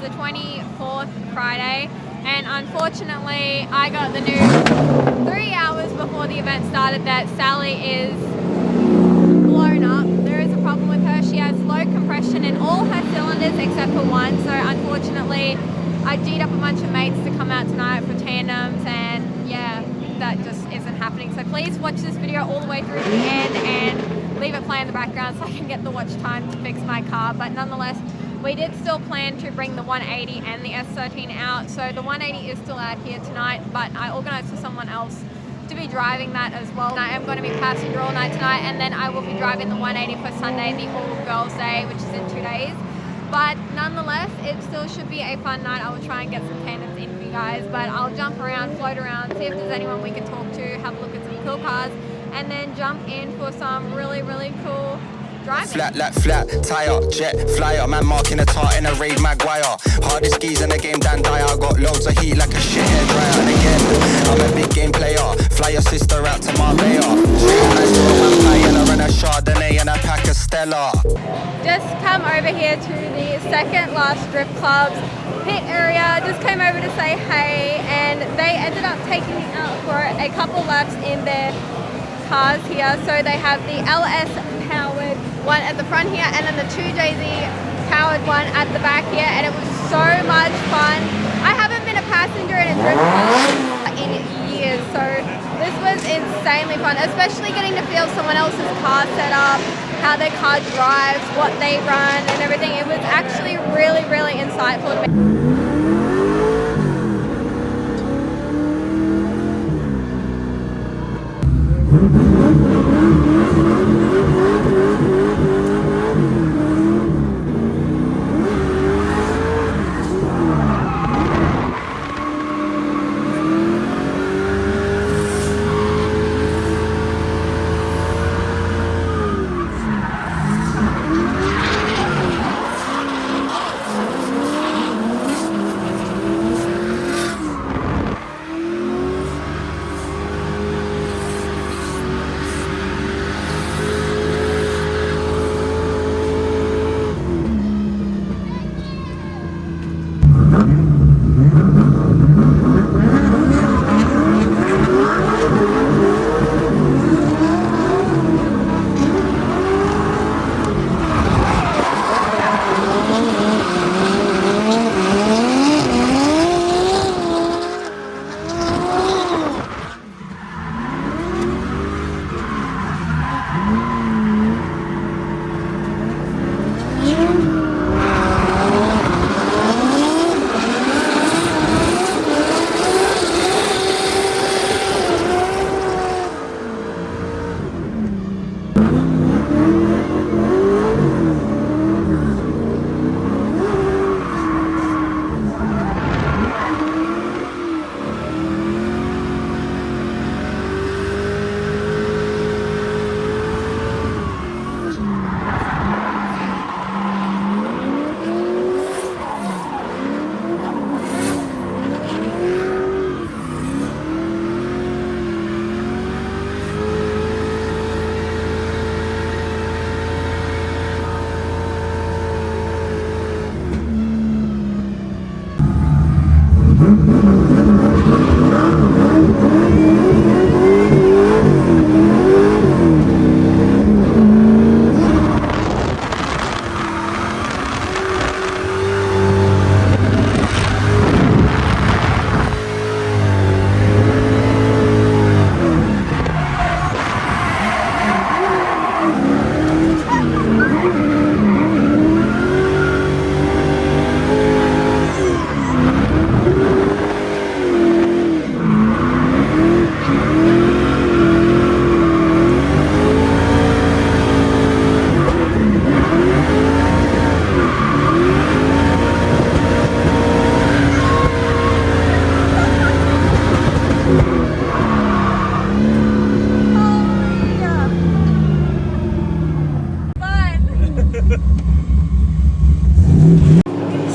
the 24th Friday, and unfortunately I got the news 3 hours before the event started that Sally is blown up. There is a problem with her. She has low compression in all her cylinders except for one, so unfortunately I G'd up a bunch of mates to come out tonight for tandems, and yeah, that just isn't happening. So please watch this video all the way through to the end and leave it play in the background so I can get the watch time to fix my car. But nonetheless, we did still plan to bring the 180 and the S13 out. So the 180 is still out here tonight, but I organised for someone else to be driving that as well. I am going to be passenger all night tonight, and then I will be driving the 180 for Sunday, the All Girls Day, which is in 2 days. But nonetheless, it still should be a fun night. I will try and get some tandems in for you guys, but I'll jump around, float around, see if there's anyone we can talk to, have a look at some cool cars, and then jump in for some really, really cool driving. Flat like flat, tire, jet, flyer, man marking a tart in a raid Maguire. Hardest skis in the game, Dan Dyer. Got loads of heat like a shit hair dryer. And again, I'm a big game player. Fly your sister out to Marbella. Nice to a vampire and a Chardonnay and a pack of Stella. Just come over here to the second last strip club's pit area. Just came over to say hey, and they ended up taking me out for a couple laps in their cars here. So they have the LS powered one at the front here, and then the 2JZ powered one at the back here, and it was so much fun. I haven't been a passenger in a drift car in years, so this was insanely fun, especially getting to feel someone else's car setup, how their car drives, what they run and everything. It was actually really, really insightful to me.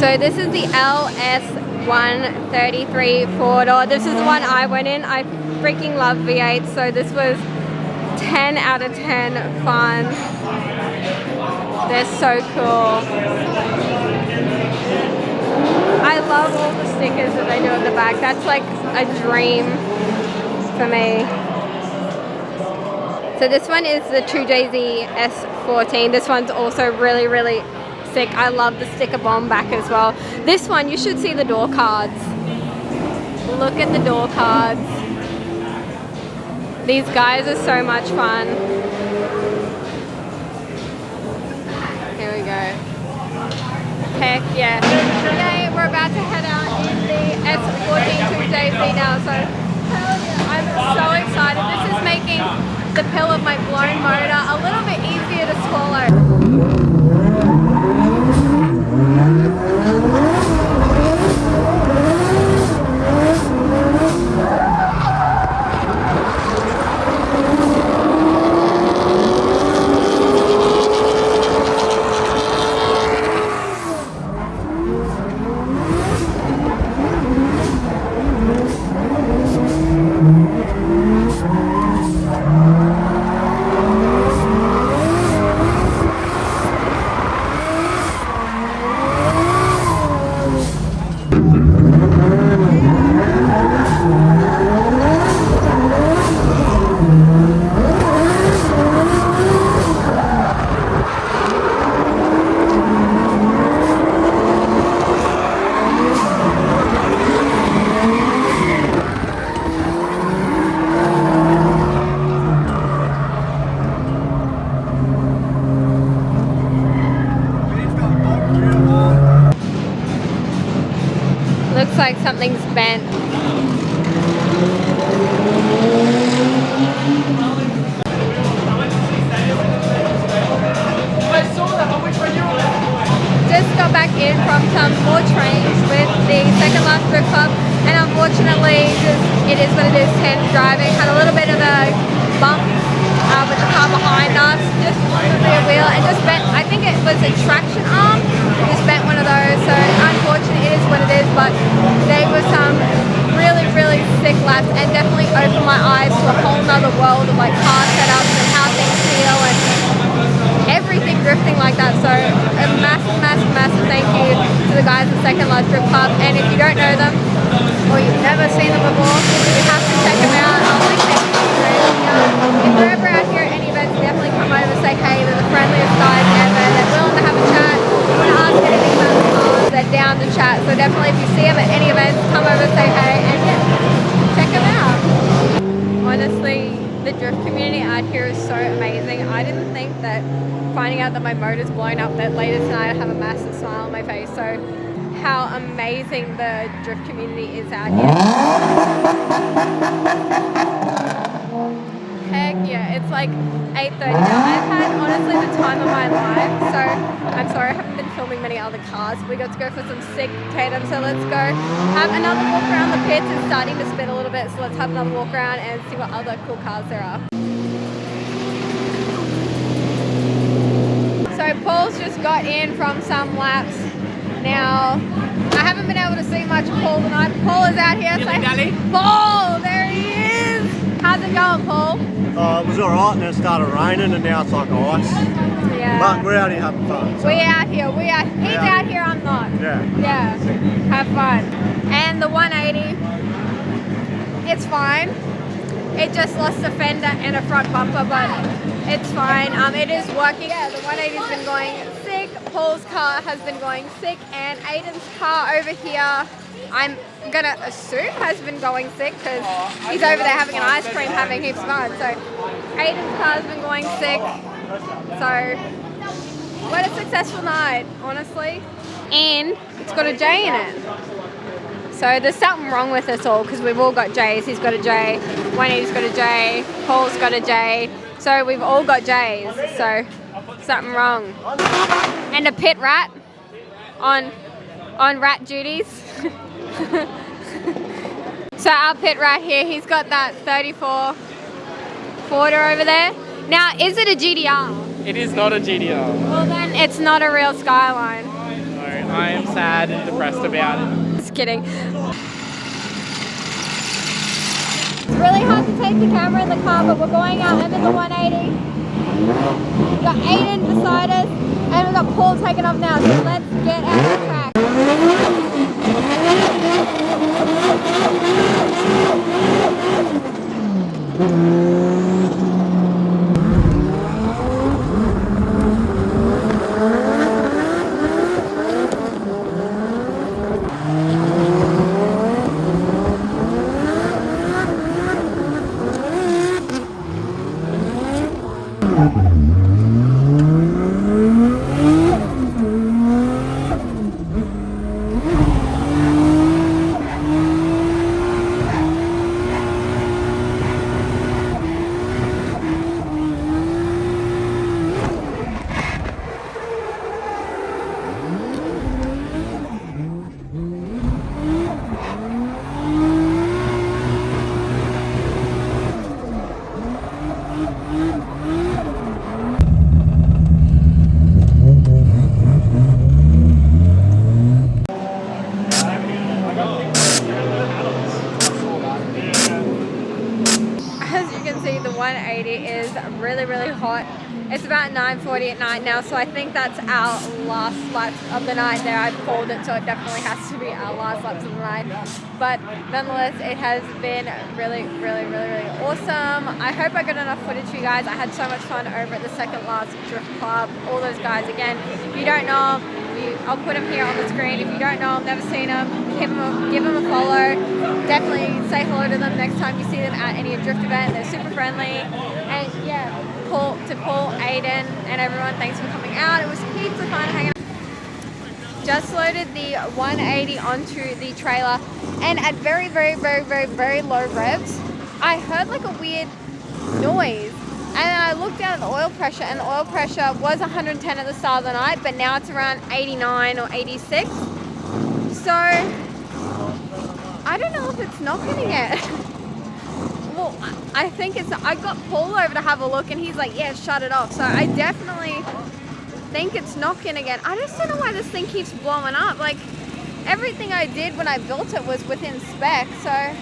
So this is the LS133 4-door. This is the one I went in. I freaking love V8, so this was 10 out of 10 fun. They're so cool. I love all the stickers that they do at the back. That's like a dream for me. So this one is the 2JZ S14. This one's also really, really sick. I love the sticker bomb back as well. This one, you should see the door cards. Look at the door cards. These guys are so much fun. Here we go. Heck yeah. Today we're about to head out in the S14 2JZ now, so I'm so excited. This is making the pill of my blown motor a little bit easier to swallow. Looks like something's bent. Just got back in from some more trains with the second last strip club, and unfortunately it is what it is, tandem driving. Had a little bit of a bump with the car behind us, just on the rear wheel, and just bent, I think it was a traction arm, just bent one of those. So unfortunately it is what it is, but they were some really, really sick laps and definitely opened my eyes to a whole nother world of like car setups and how things feel and everything drifting like that. So a massive, massive, massive thank you to the guys at Second Life Drift Club, and if you don't know them or you've never seen them before, you have to check them out. I'll link their Instagram. If you're ever out here at any events, definitely come over and say hey. They're the friendliest guys ever. They're willing to have a chat. If you want to ask anything about the cars, they're down to chat. So definitely if you see them at any events, come over and say hey, and yeah, check them out. Honestly, the drift community out here is so amazing. I didn't think that finding out that my motor's blown up that later tonight I'd have a massive smile on my face. So how amazing the drift community is out here. Heck yeah, it's like 8:30 now. I've had honestly the time of my life, so I'm sorry I haven't been filming many other cars. We got to go for some sick tandems, so let's go have another walk around the pits. It's starting to spin a little bit, so let's have another walk around and see what other cool cars there are. So Paul's just got in from some laps. Now, I haven't been able to see much of Paul tonight. Paul is out here. Paul, there he is. How's it going, Paul? It was alright, and then it started raining, and now it's like ice. Yeah. But we're out here having fun. So. We're out here. He's out here, I'm not. Yeah. Yeah. Have fun. And the 180, it's fine. It just lost a fender and a front bumper, but it's fine. It is working. Yeah, the 180's been going sick. Paul's car has been going sick, and Aiden's car over here, I'm gonna assume has been going sick because he's over there having an ice cream, having heaps of fun. So Aiden's car's been going sick. So what a successful night, honestly. And it's got a J in it. So there's something wrong with us all because we've all got J's. He's got a J, 180's got a J, Paul's got a J. So we've all got J's. So something wrong. And a pit rat on rat duties. So our pit rat here, he's got that 34 Forder over there. Now, is it a GDR? It is not a GDR. Well then, it's not a real Skyline. No, I am sad and depressed about it. Just kidding. It's really hard to take the camera in the car, but we're going out under the 180. We've got Aiden beside us, and we've got Paul taking off now, so let's get out of the track. hot. It's about 9:40 at night now, so I think that's our last laps of the night there. I've called it, so it definitely has to be our last laps of the night. But nonetheless, it has been really, really, really, really awesome. I hope I got enough footage for you guys. I had so much fun over at the second last drift club. All those guys, again, if you don't know them, I'll put them here on the screen. If you don't know them, never seen them, give them a follow. Definitely say hello to them next time you see them at any drift event. They're super friendly. And yeah, Paul, Aiden, and everyone, thanks for coming out. It was heaps of fun hanging out. Just loaded the 180 onto the trailer, and at very, very, very, very, very low revs, I heard like a weird noise. And then I looked down at the oil pressure, and the oil pressure was 110 at the start of the night, but now it's around 89 or 86. So I don't know if it's knocking again. Well, I think it's, I got Paul over to have a look, and he's like, yeah, shut it off. So I definitely think it's knocking again. I just don't know why this thing keeps blowing up. Like, everything I did when I built it was within spec. So,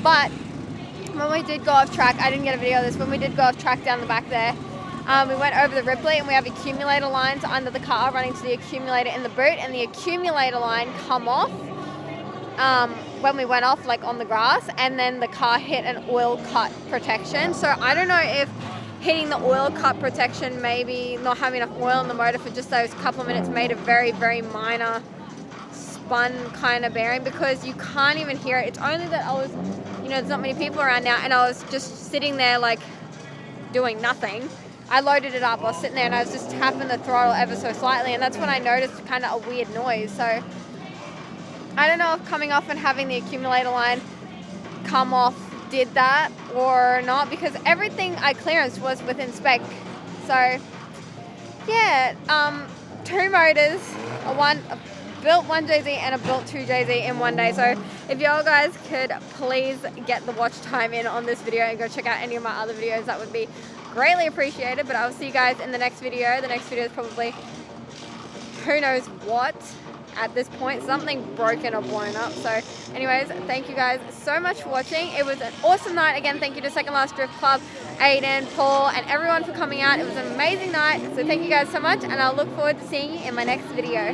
but when we did go off track, I didn't get a video of this, when we did go off track down the back there, we went over the Ripley, and we have accumulator lines under the car running to the accumulator in the boot, and the accumulator line come off when we went off, like on the grass, and then the car hit an oil cut protection. So I don't know if hitting the oil cut protection, maybe not having enough oil in the motor for just those couple of minutes, made a very, very minor spun kind of bearing, because you can't even hear it. It's only that I was, you know, there's not many people around now, and I was just sitting there like doing nothing. I loaded it up, I was sitting there, and I was just tapping the throttle ever so slightly, and that's when I noticed kind of a weird noise. So I don't know if coming off and having the accumulator line come off did that or not, because everything I clearanced was within spec. So yeah, 2 motors, a built 1 JZ and a built 2 JZ in one day. So if y'all guys could please get the watch time in on this video and go check out any of my other videos, that would be greatly appreciated. But I'll see you guys in the next video. The next video is probably who knows what at this point, something broken or blown up. So anyways, thank you guys so much for watching. It was an awesome night. Again, thank you to Second Last Drift Club, Aiden, Paul, and everyone for coming out. It was an amazing night. So thank you guys so much, and I'll look forward to seeing you in my next video.